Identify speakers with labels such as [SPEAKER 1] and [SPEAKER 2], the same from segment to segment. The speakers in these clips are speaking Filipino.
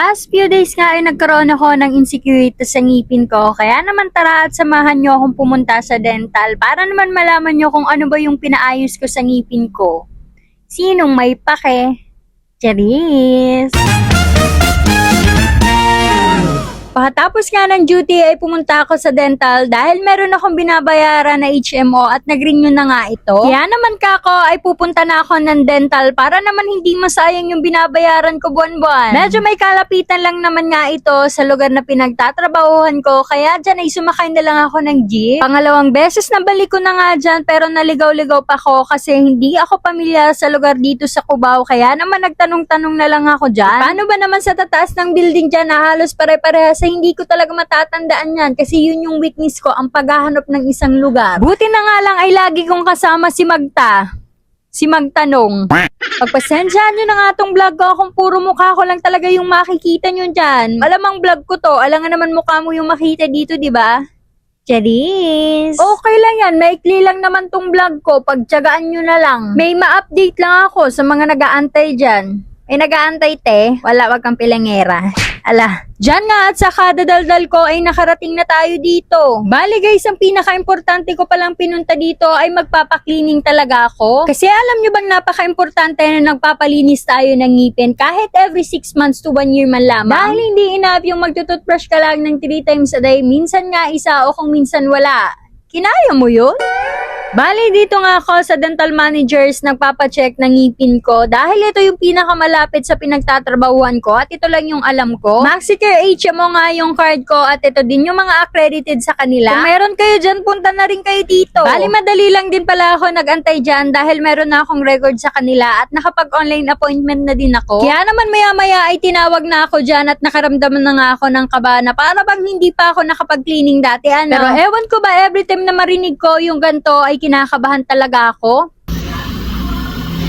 [SPEAKER 1] Past few days nga ay nagkaroon ako ng insecurity sa ngipin ko, kaya naman tara at samahan nyo akong pumunta sa dental para naman malaman nyo kung ano ba yung pinaayos ko sa ngipin ko. Sinong may pake? Charis! Pagkatapos nga ng duty ay pumunta ako sa dental dahil meron akong binabayaran na HMO at nag-renew na nga ito. Kaya naman kako ay pupunta na ako ng dental para naman hindi masayang yung binabayaran ko buwan-buwan. Medyo may kalapitan lang naman nga ito sa lugar na pinagtatrabahuhan ko, kaya dyan ay sumakay na lang ako ng jeep. Pangalawang beses na balik ko na nga dyan pero naligaw-ligaw pa ako kasi hindi ako pamilyar sa lugar dito sa Cubao, kaya naman nagtanong-tanong na lang ako dyan. Paano ba naman sa tataas ng building dyan na halos pare-parehas? Hindi ko talaga matatandaan yan kasi yun yung weakness ko, ang paghahanap ng isang lugar. Buti na nga lang ay lagi kong kasama si Magta. Si Magtanong. Pagpasensyahan nyo na nga tong vlog ko kung puro mukha ko lang talaga yung makikita nyo dyan. Malamang vlog ko to, alangan naman mukha mo yung makita dito, di ba? Charis! Okay lang yan, maikli lang naman tong vlog ko, pagtyagaan nyo na lang. May ma-update lang ako sa mga nag-aantay dyan. May nag-aantay te, wag kang pilangera. Ala, dyan nga at sa kadadaldal ko ay nakarating na tayo dito. Bali guys, ang pinaka-importante ko palang pinunta dito ay magpapaklining talaga ako. Kasi alam nyo bang napaka-importante na nagpapalinis tayo ng ngipin kahit every 6 months to 1 year man lamang. Dahil hindi enough yung magtututbrush ka lang ng 3 times a day, minsan nga isa o kung minsan wala. Kinaya mo yun? Bali, dito nga ako sa dental managers nagpapacheck ng ngipin ko dahil ito yung pinakamalapit sa pinagtatrabahuan ko at ito lang yung alam ko. MaxiCare HMO nga yung card ko at ito din yung mga accredited sa kanila. Kung meron kayo dyan, punta na rin kayo dito. Bali, madali lang din pala ako nagantay dyan dahil meron na akong record sa kanila at nakapag-online appointment na din ako. Kaya naman maya-maya ay tinawag na ako dyan at nakaramdaman na nga ako ng kaba na para bang hindi pa ako nakapag-cleaning dati. Ano? Pero ewan ko ba, every time na marinig ko yung ganito ay kinakabahan talaga ako.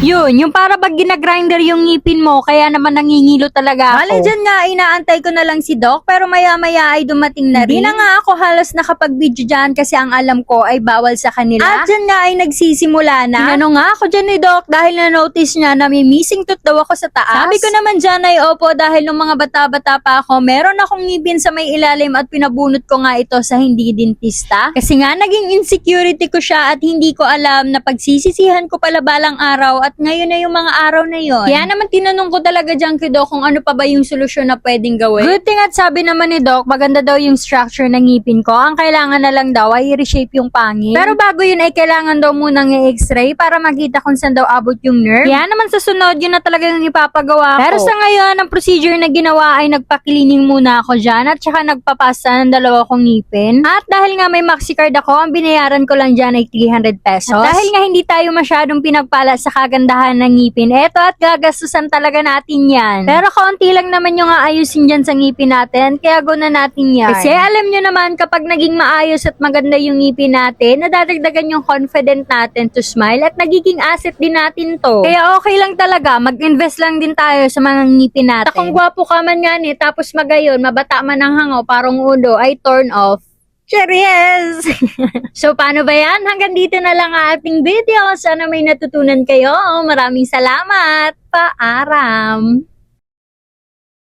[SPEAKER 1] Yun, yung para pag ginagrinder yung ngipin mo, kaya naman nangingilo talaga ako. Bale, dyan nga, inaantay ko na lang si Doc, pero maya-maya ay dumating na rin. Hindi na nga ako halos nakapag-video dyan kasi ang alam ko ay bawal sa kanila. At dyan nga ay nagsisimula na. Tinanong nga ako dyan ni Doc dahil na-notice niya na may missing tooth daw ako sa taas. Sabi ko naman dyan ay opo dahil nung mga bata-bata pa ako, meron akong ngipin sa may ilalim at pinabunot ko nga ito sa hindi dentista. Kasi nga naging insecurity ko siya at hindi ko alam na pagsisisihan ko pala balang araw at ngayon na yung mga araw na yon. Kaya naman tinanong ko talaga dyan kay Doc kung ano pa ba yung solusyon na pwedeng gawin. Good thing at sabi naman ni Doc, maganda daw yung structure ng ngipin ko. Ang kailangan na lang daw ay i-reshape yung pangil. Pero bago yun ay kailangan daw munang i-x-ray para makita kung saan daw abot yung nerve. Kaya naman sa sunod yun na talaga yung ipapagawa ko. Pero sa ngayon, ang procedure na ginawa ay nagpa-cleaning muna ako dyan at saka nagpapasta ng 2 kong ngipin. At dahil nga may MaxiCard ako, ang binayaran ko lang dyan ay 300 pesos. At dahil nga hindi tayo masyadong pinagpala sa kagandahan ng ngipin, eto at gagastusan talaga natin yan. Pero kaunti lang naman yung aayusin dyan sa ngipin natin, kaya go na natin yan. Kasi alam nyo naman, kapag naging maayos at maganda yung ngipin natin, nadadagdagan yung confident natin to smile at nagiging asset din natin to. Kaya okay lang talaga, mag-invest lang din tayo sa mga ngipin natin. Kung gwapo ka man yan tapos magayon, mabata man ang hangaw, parang ulo, ay turn off. Cheers! So, paano ba yan? Hanggang dito na lang ang ating video. Sana may natutunan kayo. Maraming salamat. Paaram!